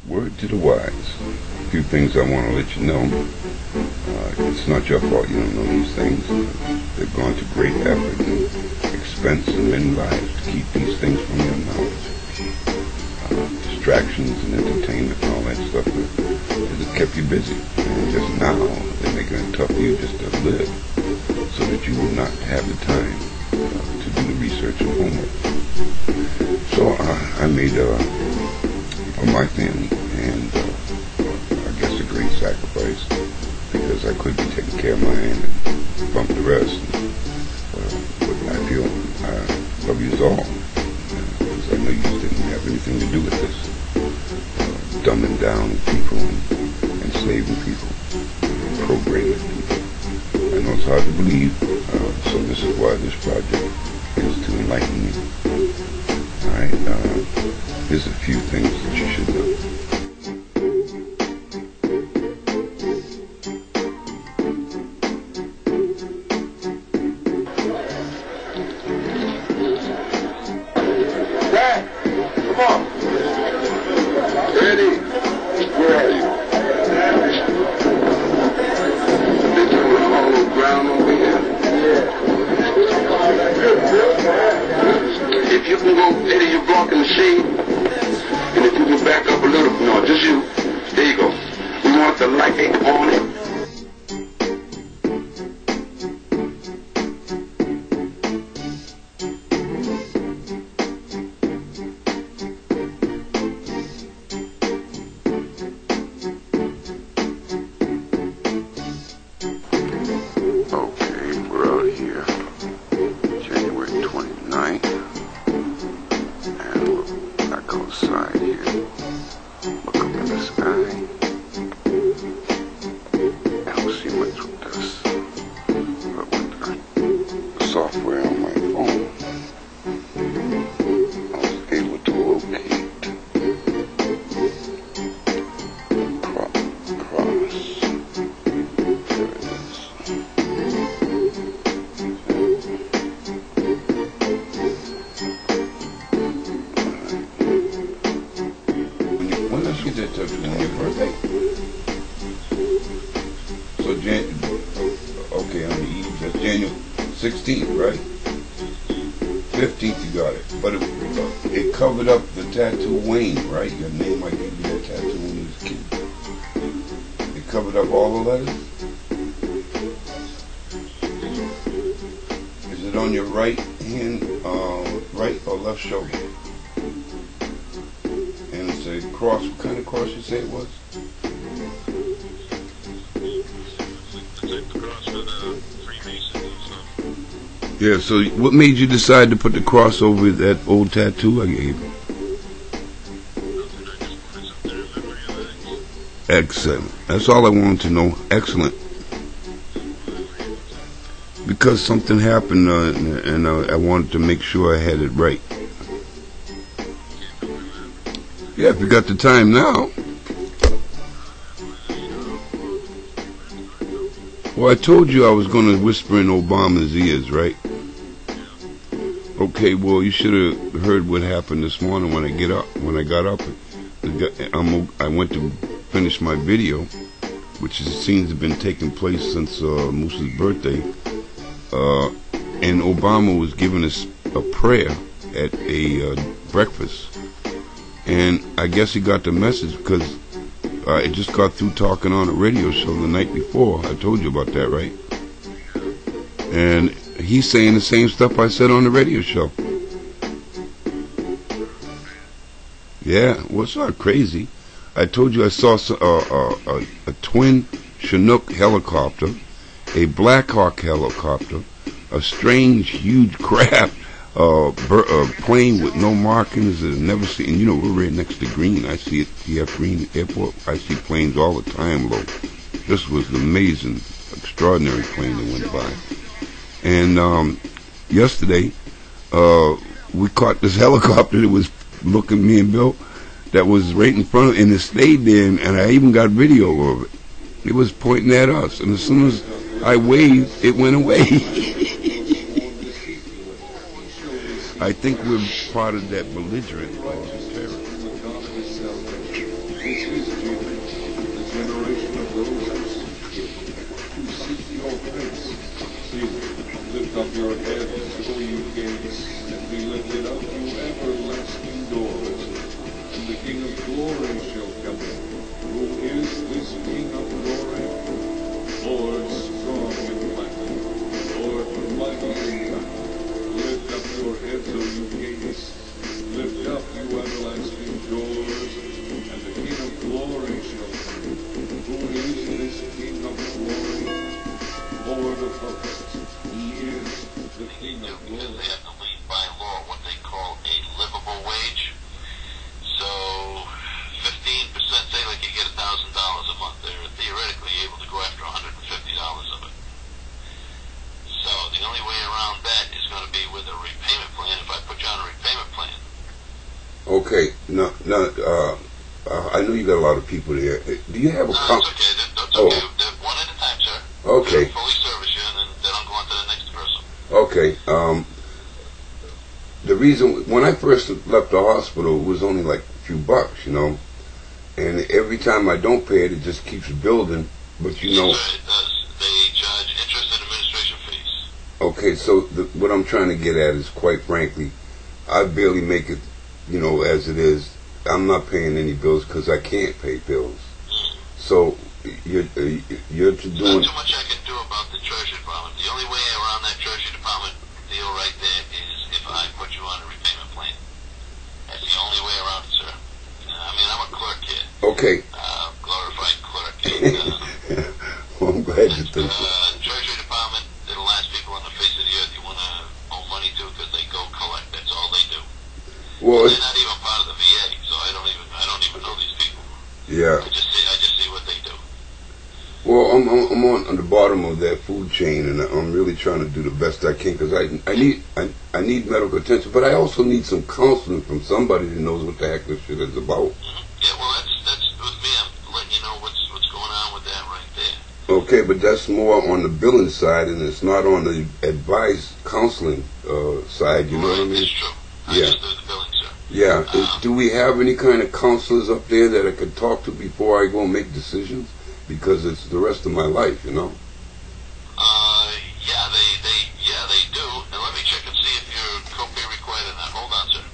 Word to the wise. A few things I want to let you know. It's not your fault you don't know these things. They've gone to great effort and expense and many lives to keep these things from your knowledge. Distractions and entertainment and all that stuff that kept you busy. And just now, they're making it tough for you just to live so that you will not have the time to do the research and homework. So I made for my family, and I guess a great sacrifice, because I could be taking care of mine and bump the rest. But I feel I love you all, because I know you didn't have anything to do with this. Dumbing down people and enslaving people, programming people. I know it's hard to believe, so this is why this project is to enlighten you. Alright, here's a few things that you should know. Dad, come on. Eddie, where are you? They doing hollow ground over here? If you can go, Eddie, you're blocking the shade. And if you can back up a little, no, just you. There you go. We want the light on it. Okay, we're out here, January 29th, and we're back outside here. Look up in the sky. I don't see much with this, but with the software on my phone, I was able to locate cross. There it is. When did you get that tattoo? On your birthday? So okay, on the eve, that's January 16th, right? 15th you got it. But it covered up the tattoo Wayne, right? Your name, I gave you that tattoo when you was a kid. It covered up all the letters? Is it on your right hand, right or left shoulder? And it's a cross. What kind of cross you say it was? Yeah, so what made you decide to put the cross over that old tattoo I gave you? Excellent. That's all I wanted to know. Excellent. Because something happened and I wanted to make sure I had it right. Yeah, if you got the time now. Well, I told you I was going to whisper in Obama's ears, right? Okay, well, you should have heard what happened this morning when I got up. I went to finish my video, which seems to have been taking place since Moose's birthday. And Obama was giving us a prayer at a breakfast. And I guess he got the message because I just got through talking on a radio show the night before. I told you about that, right? And he's saying the same stuff I said on the radio show. Yeah, well, it's not crazy. I told you I saw a twin Chinook helicopter, a Black Hawk helicopter, a strange, huge craft, plane with no markings that I've never seen. You know, we're right next to Green. I see it. You have Green Airport. I see planes all the time, low. This was an amazing, extraordinary plane that went by. And yesterday, we caught this helicopter that was looking, me and Bill, that was right in front of, and it stayed there, and I even got video of it. It was pointing at us, and as soon as I waved, it went away. I think we're part of that belligerent terror. your heads, O you gates, and be lifted up, you everlasting doors, and the King of glory shall come in. Who is this King of glory? Lord strong and mighty, Lord mighty in battle. Lift up your heads, O you gates, lift up, you everlasting doors, and the King of glory shall come in. Who is this King of glory? Lord of hosts. He is the King of glory. Because they have to leave by law what they call a livable wage. So 15%, say like you get $1,000 a month, they're theoretically able to go after $150 of it. So the only way around that is going to be with a repayment plan. If I put you on a repayment plan. Okay, no, I know you got a lot of people there. Do you have a That's okay. That's okay. They're one at a time, sir. Okay. They'll fully service you, and then I'll go on to the next person. Okay. The reason when I first left the hospital, it was only like a few bucks, you know, and every time I don't pay it, it just keeps building. But you know. Yes, sir, it does. They charge interest and administration fees. Okay, so what I'm trying to get at is, quite frankly, I barely make it, you know, as it is. I'm not paying any bills because I can't pay bills. So you're doing. Not too much I can do about the Treasury Department. The only way around that Treasury Department deal right there is if I put you on a repayment plan. That's the only way around it, sir. I mean, I'm a clerk here. Okay. Glorified clerk. And, well, I'm glad you think so. Treasury Department, they're the last people on the face of the earth you want to owe money to because they go collect. That's all they do. Well, they're not even part of the VA, so I don't even know these people. Yeah. I just see what they do. Well, I'm on the bottom of that food chain, and I'm really trying to do the best I can because I need medical attention, but I also need some counseling from somebody that knows what the heck this shit is about. Mm-hmm. Yeah, well, that's with me. I'm letting you know what's going on with that right there. Okay, but that's more on the billing side, and it's not on the advice counseling side. You know what I mean? It's true. I Yeah. just do the billing, sir. Yeah. Do we have any kind of counselors up there that I could talk to before I go and make decisions? Because it's the rest of my life, you know. Yeah, they do. And let me check and see if you're copay required or not. Hold on, sir.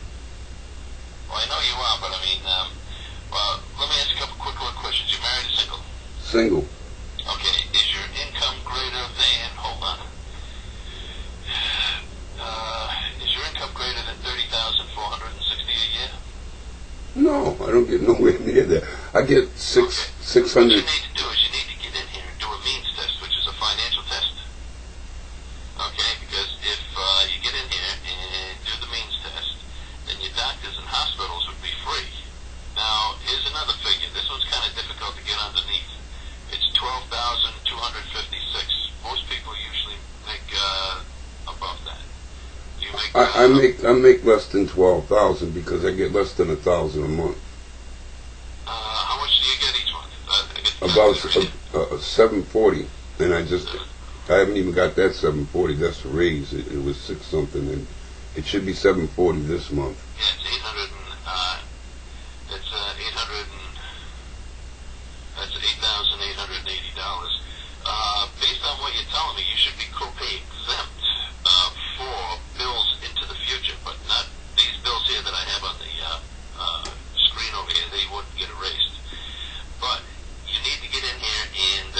Well, I know you are, but I mean, let me ask you a couple quick questions. You married or single? Single. Okay. Is your income greater than? Hold on. Is your income greater than $30,460 a year? No, I don't get nowhere near that. I get Okay. 600. What you need to do is you need to get in here and do a means test, which is a financial test. Okay, because if you get in here and do the means test, then your doctors and hospitals would be free. Now, here's another figure. This one's kind of difficult to get underneath. It's $12,256. Most people usually make above that. You make I make less than 12,000 because I get less than 1,000 a month. How much do you get each month? About 740, and I haven't even got that 740. That's a raise. It was 6 something, and it should be 740 this month. Yeah, it's 800 it's 800 that's $8,880. Based on what you're telling me, you should be copay exempt for bills into the future, but not these bills here that I have on the screen over here. They wouldn't get erased. But you need to get in here and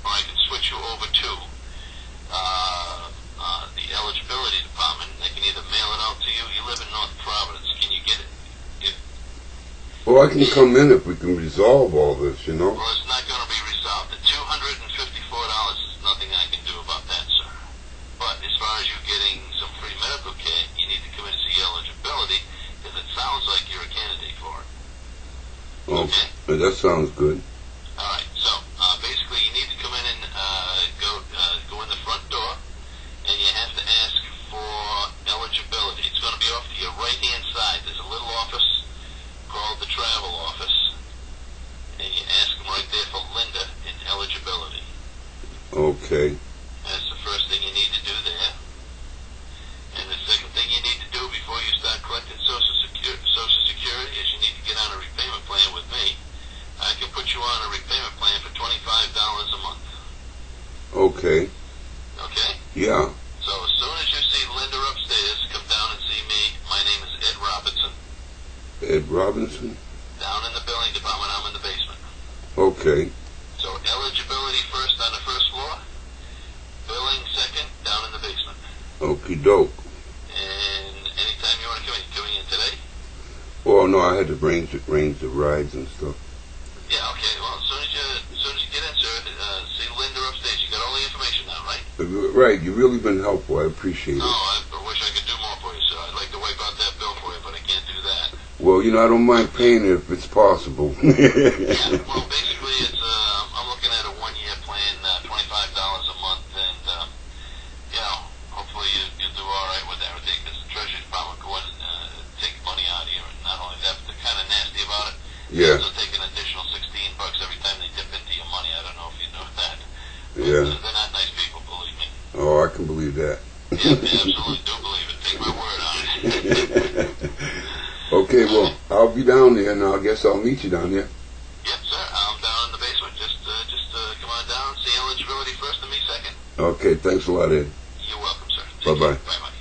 or I can switch you over to the eligibility department. They can either mail it out to you. You live in North Providence. Can you get it? Well, I can come in if we can resolve all this, you know. Well, it's not going to be resolved. The $254 is nothing I can do about that, sir. But as far as you getting some free medical care, you need to come in and see eligibility because it sounds like you're a candidate for it. Okay? That sounds good. All right. So basically, you need to come in and go in the front door, and you have to ask for eligibility. It's going to be off to your right-hand side. There's a little office called the travel office, and you ask them right there for Linda in eligibility. Okay. That's the first thing you need to do there. And the second thing you need to do before you start collecting Social Security is you need to get on a repayment plan with me. I can put you on a repayment plan for $25 a month. Okay. Okay? Yeah. So as soon Robinson? Down in the billing department, I'm in the basement. Okay. So eligibility first on the first floor, billing second, down in the basement. Okie doke. And anytime you want to come in, coming in today? Well, no, I had to arrange the rides and stuff. Yeah, okay. Well, as soon as you get in, sir, see Linda upstairs. You got all the information now, right? Right. You've really been helpful. I appreciate it. No, I wish I could do more for you, sir. I'd like to wipe out that bill for you, but I can't do that. Well, I don't mind paying it if it's possible. Yeah, well, basically, it's I'm looking at a one-year plan, $25 a month, and hopefully you do all right with everything, because the Treasury Department go in and take money out of you, and not only that, but they're kind of nasty about it. Yeah. They'll take an additional $16 every time they dip into your money. I don't know if you know that. But, Yeah. they're not nice people, believe me. Oh, I can believe that. Yeah, absolutely do believe it. Take my word on it. Okay, well, I'll be down there, and I guess I'll meet you down there. Yep, sir. I'm down in the basement. Just come on down, see eligibility first and me second. Okay, thanks a lot, Ed. You're welcome, sir. Bye-bye. Bye-bye.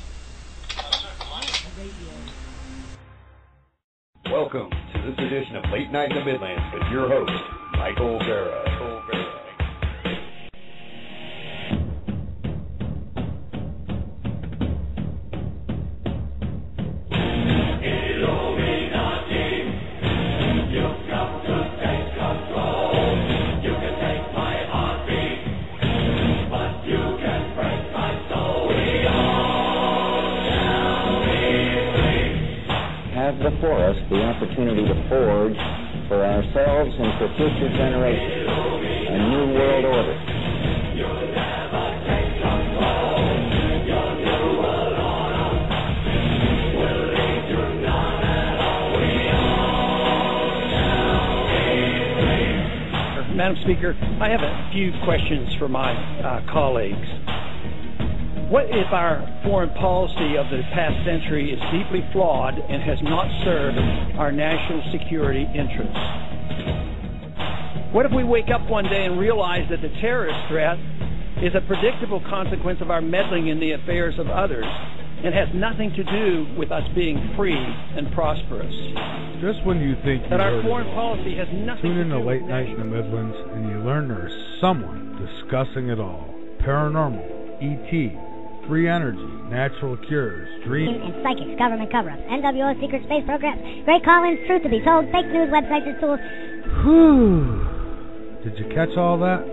Welcome to this edition of Late Night in the Midlands with your host, Michael Vera. Before us the opportunity to forge for ourselves and for future generations a new world order. Madam Speaker, I have a few questions for my colleagues. What if our foreign policy of the past century is deeply flawed and has not served our national security interests? What if we wake up one day and realize that the terrorist threat is a predictable consequence of our meddling in the affairs of others and has nothing to do with us being free and prosperous? Just when you think that our foreign policy has nothing tune to in do to Late with Night in the Midlands and you learn there's someone discussing it all. Paranormal, E.T., free energy, natural cures, dreams, and psychics, government cover-ups, NWO secret space programs, great call-ins, truth to be told, fake news websites and tools. Whew. Did you catch all that?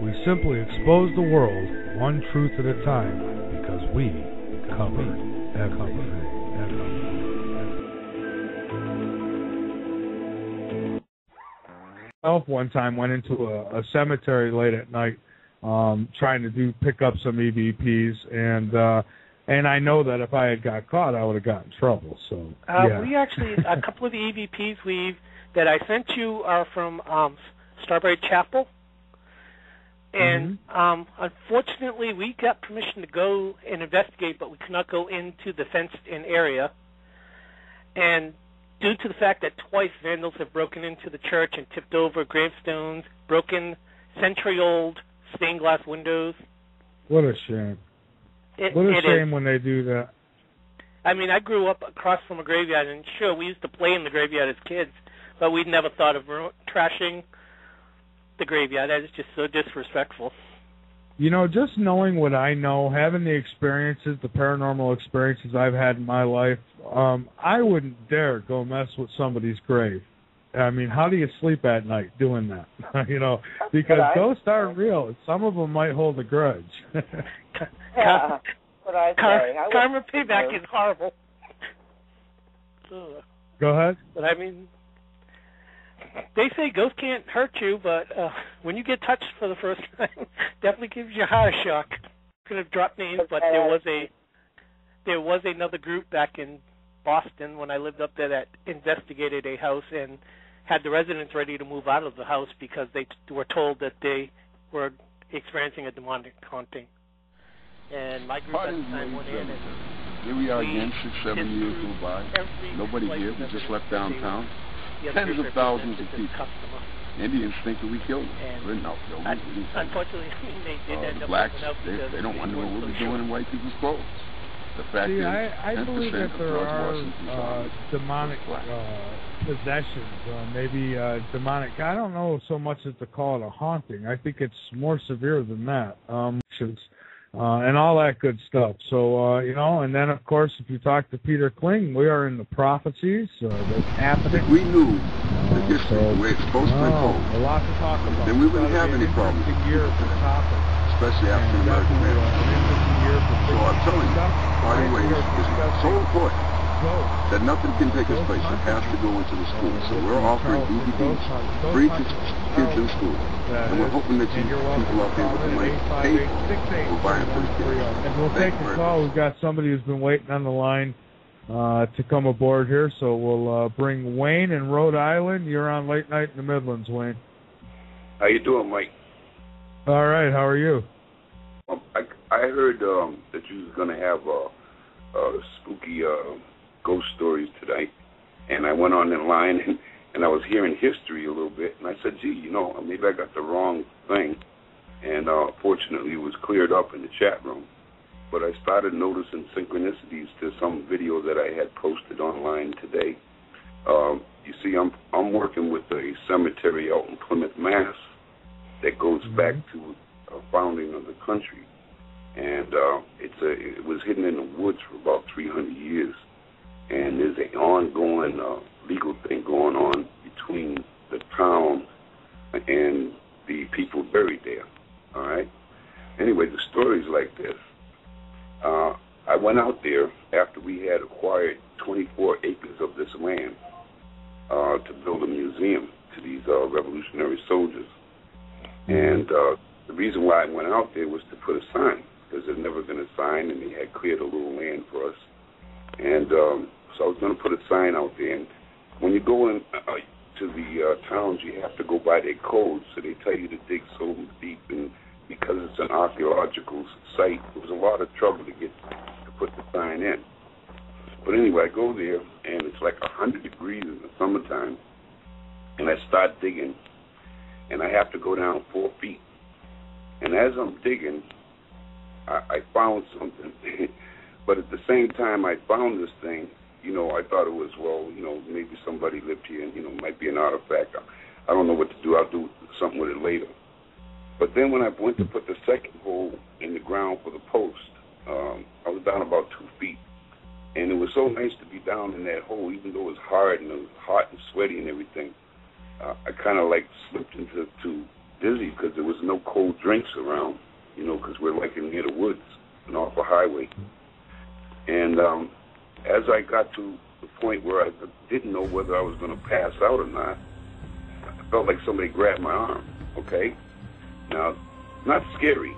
We simply expose the world one truth at a time because we cover everything. I one time went into a cemetery late at night trying to pick up some EVPs, and I know that if I had got caught, I would have gotten in trouble. So yeah. We actually, a couple of the EVPs that I sent you are from Starbury Chapel, and unfortunately, we got permission to go and investigate, but we could not go into the fenced-in area. And due to the fact that twice vandals have broken into the church and tipped over gravestones, broken century-old stained glass windows. What a shame. What a shame when they do that. I mean, I grew up across from a graveyard, and sure, we used to play in the graveyard as kids, but we'd never thought of trashing the graveyard. That is just so disrespectful. You know, just knowing what I know, having the experiences, the paranormal experiences I've had in my life, I wouldn't dare go mess with somebody's grave. I mean, how do you sleep at night doing that? Because ghosts are real. Some of them might hold a grudge. Yeah, what I say. Karma payback is horrible. Go ahead. But I mean, they say ghosts can't hurt you, but when you get touched for the first time, definitely gives you a heart shock. I'm going to drop names, but there was another group back in Boston when I lived up there that investigated a house and had the residents ready to move out of the house because they were told that they were experiencing a demonic haunting. And my group at the time went in and here we are again, 6-7 years go by. Nobody here. We just left downtown. Tens of thousands of people. Indians think that we killed them. We're not killed them. Unfortunately, they did end the up blacks, out they don't wonder what we're doing in white people's clothes. The fact is, I believe that there are demonic possessions, maybe demonic. I don't know so much as to call it a haunting. I think it's more severe than that. And all that good stuff. So, and then, of course, if you talk to Peter Kling, we are in the prophecies that's happening. We knew the history, the way it's supposed to be told. A lot to talk about. Then we wouldn't have any problems. Especially African American men. So I'm telling you, party ways is so important that nothing can take its place. It has to go into the schools. So we're offering DVDs free to kids in school. And we're hoping that you people out there with the money pay for buying for the kids. And we'll take a call. We've got somebody who's been waiting on the line to come aboard here. So we'll bring Wayne in Rhode Island. You're on Late Night in the Midlands, Wayne. How you doing, Mike? All right. How are you? I heard that you was going to have spooky ghost stories tonight, and I went on in line and I was hearing history a little bit, and I said, gee, maybe I got the wrong thing, and fortunately it was cleared up in the chat room. But I started noticing synchronicities to some video that I had posted online today. You see, I'm working with a cemetery out in Plymouth, Mass, that goes back to the founding of the country, and it was hidden in the woods for about 300 years. And there's an ongoing legal thing going on between the town and the people buried there, all right? Anyway, the story's like this. I went out there after we had acquired 24 acres of this land to build a museum to these revolutionary soldiers. And the reason why I went out there was to put a sign, because there'd never been a sign, and they had cleared a little land for us. And so I was going to put a sign out there. And when you go in to the towns, you have to go by their codes. So they tell you to dig so deep. And because it's an archaeological site, it was a lot of trouble to put the sign in. But anyway, I go there, and it's like 100 degrees in the summertime. And I start digging, and I have to go down 4 feet. And as I'm digging, I found something. But at the same time I found this thing, I thought it was, maybe somebody lived here and, it might be an artifact. I don't know what to do. I'll do something with it later. But then when I went to put the second hole in the ground for the post, I was down about 2 feet. And it was so nice to be down in that hole, even though it was hard and it was hot and sweaty and everything. I kind of slipped into dizzy because there was no cold drinks around, because we're near the woods and off a highway. And as I got to the point where I didn't know whether I was going to pass out or not, I felt like somebody grabbed my arm, okay? Now, not scary,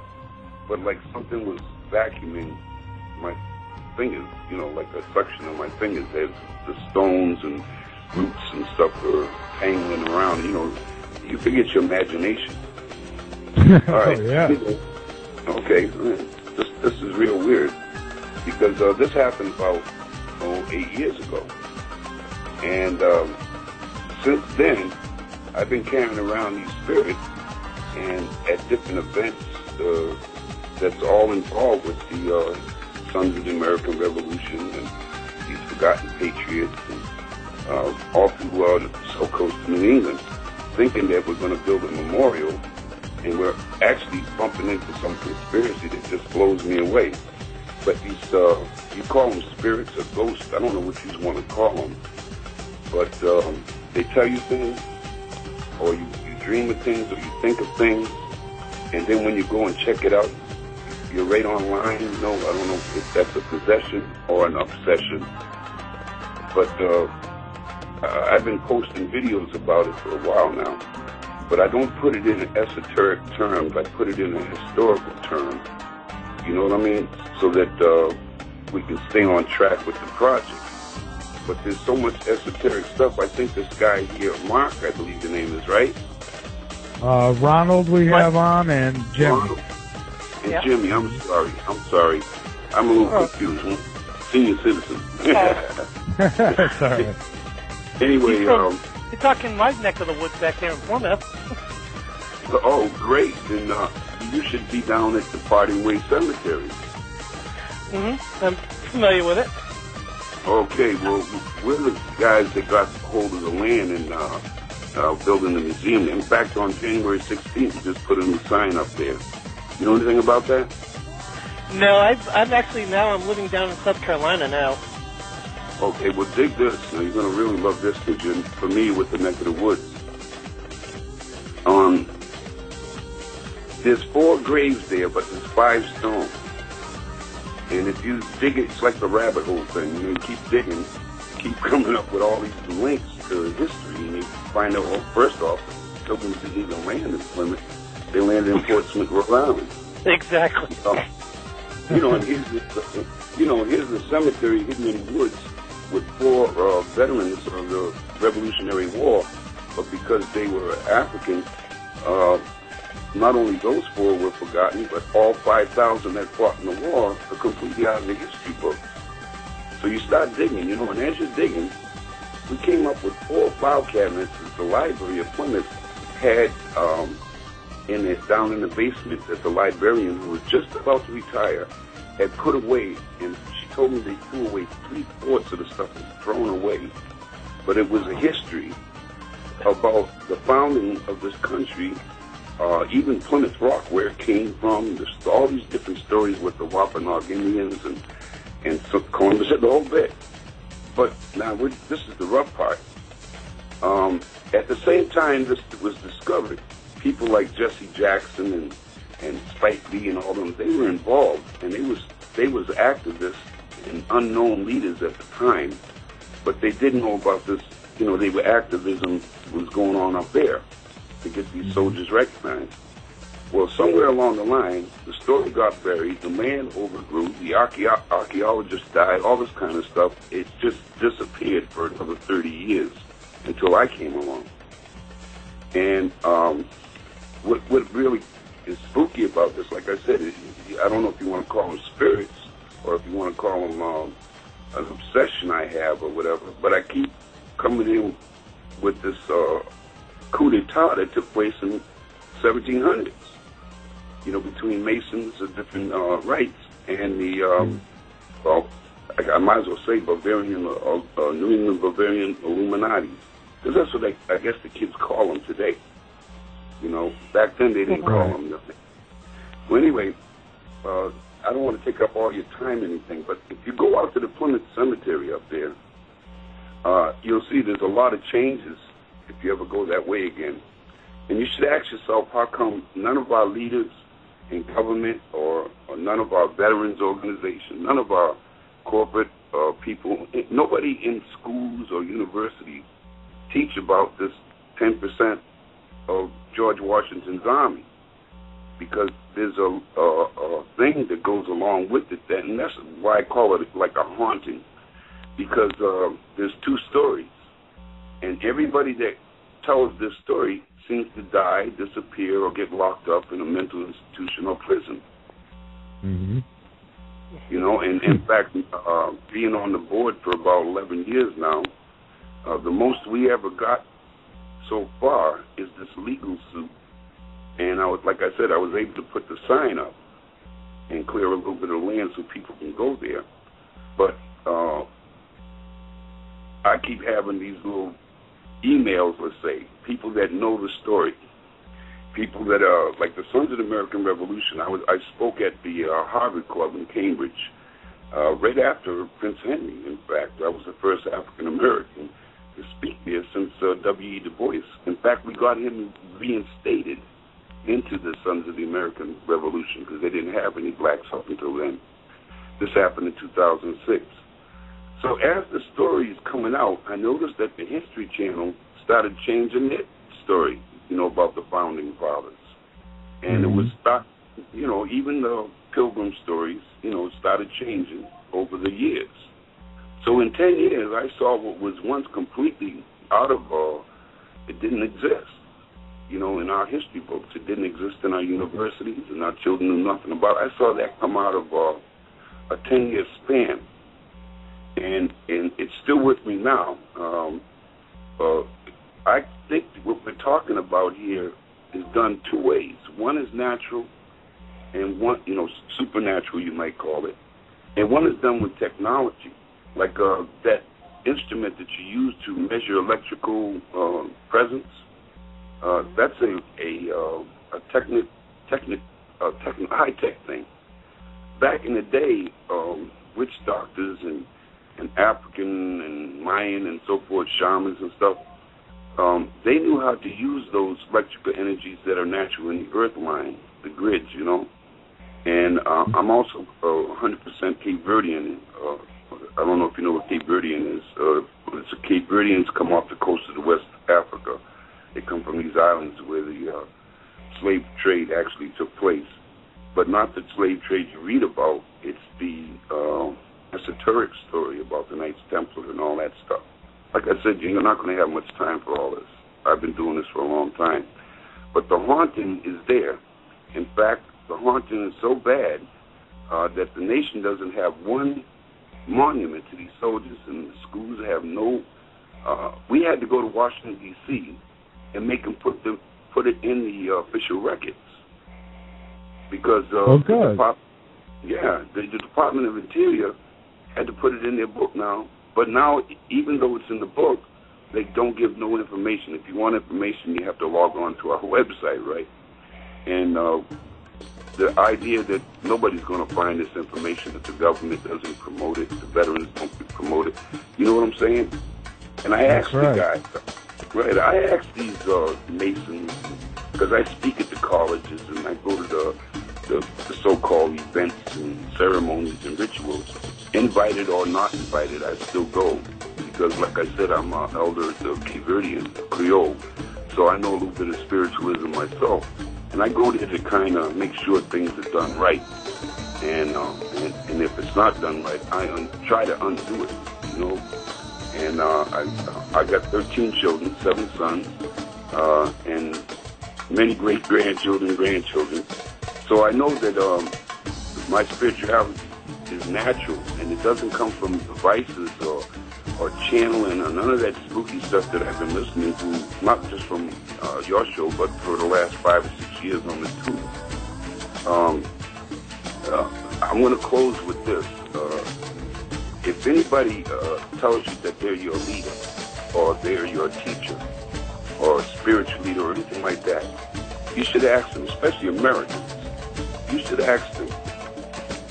but like something was vacuuming my fingers, like a suction on my fingers as the stones and roots and stuff were tangling around. You forget your imagination. All right. Oh, yeah. Okay. This is real weird because this happened about 8 years ago, and since then I've been carrying around these spirits, and at different events that's all involved with the Sons of the American Revolution and these forgotten patriots, and all through the South Coast of New England, thinking that we're going to build a memorial, and we're actually bumping into some conspiracy that just blows me away. But these, you call them spirits or ghosts, I don't know what you want to call them, but they tell you things, or you dream of things, or you think of things, and then when you go and check it out, you're right online. I don't know if that's a possession or an obsession, but I've been posting videos about it for a while now, but I don't put it in esoteric terms. I put it in a historical term. You know what I mean? So that we can stay on track with the project. But there's so much esoteric stuff. I think this guy here, Mark, I believe the name is, right? Ronald we have on, and Jimmy. Ronald. And yeah. Jimmy, I'm sorry. I'm a little confused. Senior citizen. That's all right. Anyway, you're talking my neck of the woods back there in Plymouth. Oh, great. Then you should be down at the Parting Way Cemetery. I'm familiar with it. Okay, well, we're the guys that got hold of the land and building the museum. In fact, on January 16th, we just put a new sign up there. You know anything about that? No, I'm actually now I'm living down in South Carolina now. Okay, well, dig this. Now, you're going to really love this because you're familiar with the neck of the woods. There's 4 graves there, but there's 5 stones. And if you dig it, it's like the rabbit hole thing. You keep digging, keep coming up with all these links to history, and you find out, well, first off, Pilgrims didn't even land in Plymouth. They landed in Portsmouth, Rhode Island. Exactly. And here's the cemetery hidden in the woods with 4 veterans of the Revolutionary War, but because they were African, not only those 4 were forgotten, but all 5,000 that fought in the war are completely out of the history book. So you start digging, and as you're digging, we came up with 4 file cabinets that the Library of Plymouth had down in the basement that the librarian, who was just about to retire, had put away. And she told me they threw away 3/4 of the stuff was thrown away. But it was a history about the founding of this country. Even Plymouth Rock, where it came from, all these different stories with the Wampanoag Indians and Columbus, the whole bit. But now, this is the rough part. At the same time this was discovered, people like Jesse Jackson and Spike Lee and all them, they were involved, and they was activists and unknown leaders at the time, but they didn't know about this. They were activism was going on up there to get these soldiers recognized. Well, somewhere along the line, the story got buried, the land overgrew, the archaeologists died, all this kind of stuff. It just disappeared for another 30 years until I came along. And what really is spooky about this, like I said, I don't know if you want to call them spirits or if you want to call them an obsession I have or whatever, but I keep coming in with this coup d'etat that took place in 1700s, between Masons of different rights and the, I might as well say Bavarian, New England Bavarian Illuminati, because that's what I guess the kids call them today. Back then they didn't call them nothing. Well, anyway, I don't want to take up all your time or anything, but if you go out to the Plymouth Cemetery up there, you'll see there's a lot of changes if you ever go that way again. And you should ask yourself, how come none of our leaders in government or none of our veterans organizations, none of our corporate people, nobody in schools or universities teach about this 10% of George Washington's army? Because there's a thing that goes along with it, and that's why I call it like a haunting, because there's 2 stories. And everybody that tells this story seems to die, disappear, or get locked up in a mental institution or prison. Mm-hmm. And in fact, being on the board for about 11 years now, the most we ever got so far is this legal suit. And like I said, I was able to put the sign up and clear a little bit of land so people can go there. But I keep having these little emails, let's say, people that know the story, people that are like the Sons of the American Revolution. I spoke at the Harvard Club in Cambridge right after Prince Henry. In fact, I was the first African American to speak there since W.E. Du Bois. In fact, we got him reinstated into the Sons of the American Revolution because they didn't have any blacks up until then. This happened in 2006. So as the story is coming out, I noticed that the History Channel started changing their story, about the Founding Fathers. And it was, even the Pilgrim stories, started changing over the years. So in 10 years, I saw what was once completely out of, it didn't exist, in our history books. It didn't exist in our universities, and our children knew nothing about it. I saw that come out of a 10-year span. And it's still with me now. I think what we're talking about here is done 2 ways. One is natural, and one, supernatural, you might call it, and one is done with technology. like that instrument that you use to measure electrical presence. That's a high-tech thing. Back in the day, witch doctors and African and Mayan and so forth, shamans and stuff, they knew how to use those electrical energies that are natural in the earth line, the grids, you know. And I'm also 100% Cape Verdean. I don't know if you know what Cape Verdean is. Cape Verdeans come off the coast of the West Africa. They come from these islands where the slave trade actually took place. But not the slave trade you read about. It's the esoteric story about the Knights Templar and all that stuff. Like I said, you're not going to have much time for all this. I've been doing this for a long time. But the haunting is there. In fact, the haunting is so bad that the nation doesn't have one monument to these soldiers, and the schools have no. We had to go to Washington, D.C. and make them put it in the official records because the Department of Interior had to put it in their book now. But now, even though it's in the book, they don't give no information. If you want information, you have to log on to our website, right? And the idea that nobody's going to find this information, that the government doesn't promote it, the veterans don't promote it. You know what I'm saying? And I asked the guys, I asked these Masons, because I speak at the colleges and I go to the so-called events and ceremonies and rituals, invited or not invited, I still go. Because, like I said, I'm an elder of Cape Verdean, Creole, so I know a little bit of spiritualism myself. And I go there to kind of make sure things are done right. And if it's not done right, I try to undo it, you know. And I got 13 children, 7 sons, and many great-grandchildren, grandchildren. So I know that my spirituality is natural, and it doesn't come from devices or channeling or none of that spooky stuff that I've been listening to, not just from your show, but for the last 5 or 6 years on the tube. I'm going to close with this. If anybody tells you that they're your leader, or they're your teacher, or spiritual leader, or anything like that, you should ask them, especially Americans, you should ask them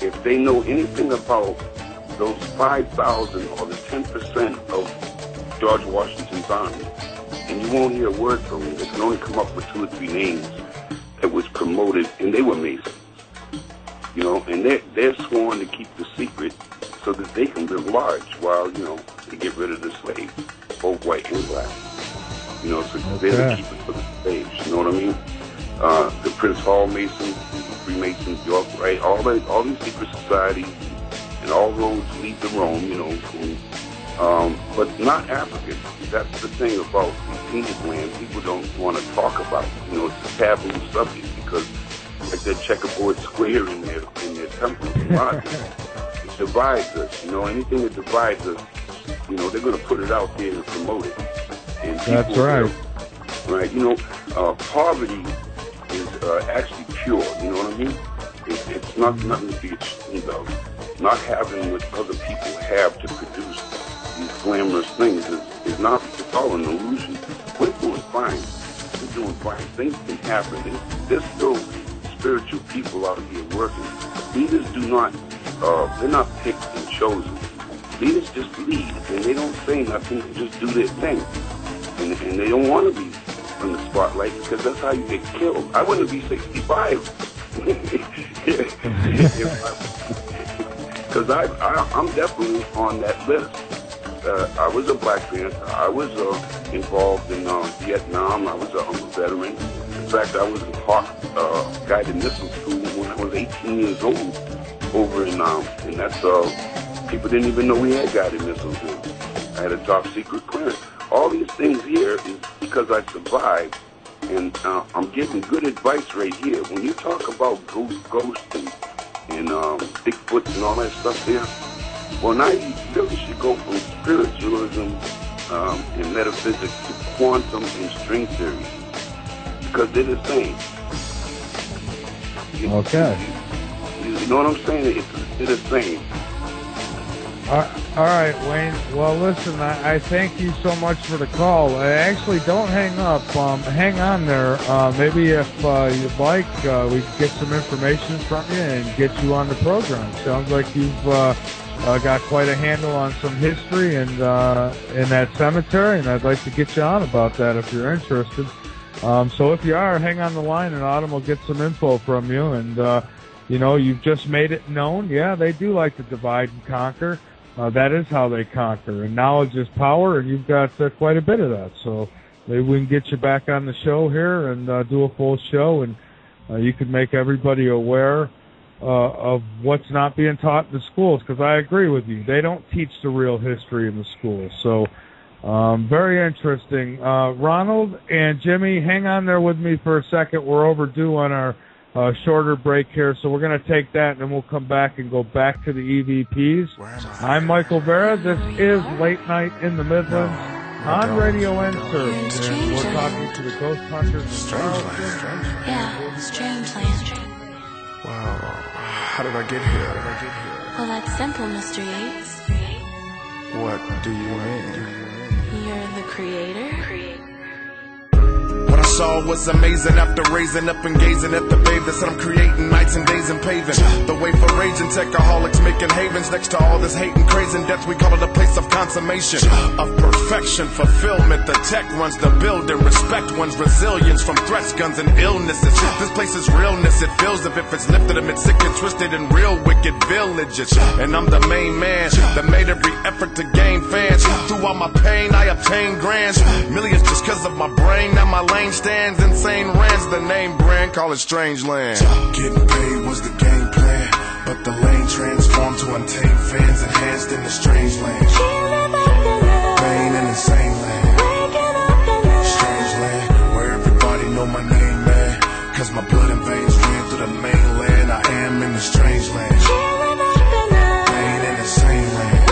if they know anything about those 5,000 or the 10% of George Washington's army. And you won't hear a word from them. They can only come up with 2 or 3 names that was promoted, and they were Masons. You know, and they're sworn to keep the secret so that they can live large while, you know, they get rid of the slaves, both white and black. You know, so they're the keepers for the slaves, you know what I mean? The Prince Hall Masons, Freemasons, York, right? All these secret societies, and all roads lead to Rome, you know. But not Africans. That's the thing about Indian land. People don't want to talk about. You know, it's a taboo subject because, like that checkerboard square in their temples, it divides us. You know, anything that divides us, you know, they're going to put it out there and promote it. And that's right. Right. You know, poverty is actually pure. You know what I mean? It's not nothing to be ashamed of. Not having what other people have to produce these glamorous things is not, it's all an illusion. We're doing fine. We're doing fine. Things can happen. There's still spiritual people out here working. Leaders do not, they're not picked and chosen. Leaders just lead, and they don't say nothing, they just do their thing. And they don't want to be in the spotlight because that's how you get killed. I wouldn't be 65. Because I'm definitely on that list. I was a Black Panther. I was involved in Vietnam. I was a veteran. In fact, I was in Hawk guided missile school when I was 18 years old over in and that's people didn't even know we had guided missiles. I had a top secret clearance. All these things here is because I survived, and I'm giving good advice right here. When you talk about ghosts and Bigfoot and all that stuff there, well, now you really should go from spiritualism and metaphysics to quantum and string theory, because they're the same. Okay. You know what I'm saying? They're the same. All right, Wayne. Well, listen, I thank you so much for the call. Actually, don't hang up. Hang on there. Maybe if you'd like, we can get some information from you and get you on the program. Sounds like you've got quite a handle on some history and in that cemetery, and I'd like to get you on about that if you're interested. So if you are, hang on the line, and Autumn will get some info from you. And, you've just made it known. Yeah, they do like to divide and conquer. That is how they conquer. And knowledge is power, and you've got quite a bit of that. So maybe we can get you back on the show here and do a full show, and you can make everybody aware of what's not being taught in the schools, because I agree with you. They don't teach the real history in the schools. So very interesting. Ronald and Jimmy, hang on there with me for a second. We're overdue on our shorter break here, so we're going to take that, and then we'll come back and go back to the EVPs. I'm Michael Vera. This is Late Night in the Midlands on Radio N-Serve, and we're talking to the ghost hunters. Strangeland. Yeah, Strangeland. Wow. How did I get here? Well, that's simple, Mr. Yates. What do you mean? You're the creator? What I saw was amazing after raising up and gazing at the babe that said I'm creating nights and days and paving the way for raging techaholics making havens next to all this hate and crazy and death. We call it a place of consummation, of perfection, fulfillment. The tech runs the building, respect one's resilience from threats, guns, and illnesses. This place is realness. It feels as if it's lifted amid sick and twisted and real wicked villages. And I'm the main man that made every effort to gain fans. Through all my pain, I obtained grands, millions just because of my brain. Now my lane stands, insane rants, the name brand, call it Strangeland. Getting paid was the game plan, but the lane transformed to untamed fans, enhanced in the Strangeland. Pain and insane land. Strangeland, where everybody know my name, man, cause my blood and veins ran through the mainland. I am in the Strangeland. Pain and insane land.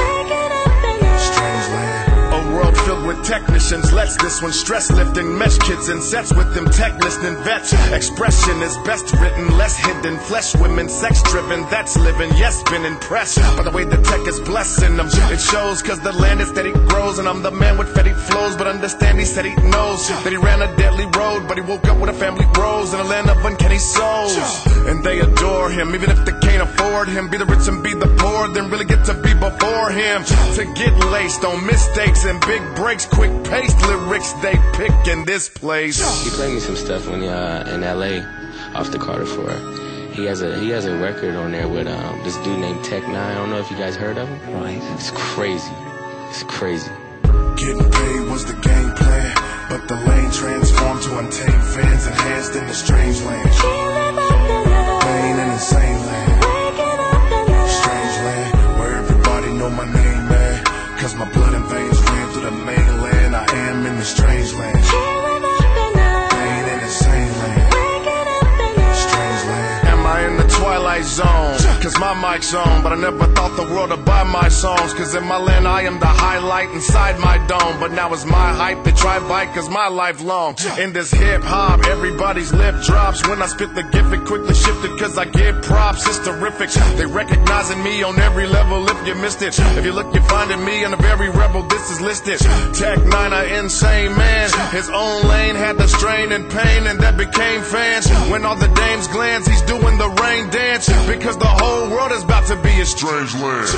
World filled with technicians, let's this one stress lifting, mesh kids and sets with them tech listening vets. Expression is best written, less hidden, flesh women, sex driven, that's living. Yes, been impressed by the way the tech is blessing them. It shows cause the land is steady grows, and I'm the man with fetty flows. But understand he said he knows that he ran a deadly road, but he woke up with a family grows in a land of uncanny souls. And they adore him, even if they can't afford him. Be the rich and be the poor, then really get to be before him. To get laced on mistakes and big breaks, quick paced lyrics they pick in this place. He played me some stuff when in LA off the Carter 4. He has a record on there with this dude named Tech 9. I don't know if you guys heard of him. Right. It's crazy. It's crazy. Getting paid was the game plan, but the lane transformed to untamed fans, enhanced in the Strangeland. Pain and insane land. Strangeland, where everybody know my name, man, cause my blood and veins ran through the mainland. I am in the Strangeland. Pain and insane land. Strangeland. Am I in the Twilight Zone? Cause my mic's on, but I never thought the world would buy my songs. Cause in my land I am the highlight inside my dome. But now it's my hype, they try bite cause my life long. In this hip hop, everybody's lip drops. When I spit the gift, it quickly shifted cause I give props. It's terrific, they recognizing me on every level. If you missed it, if you look, you're finding me in a very rebel. This is listed. Tech 9, an insane man. His own lane had the strain and pain, and that became fans. When all the dames glance, he's doing the rain dance, because the whole world is about to be a strange land.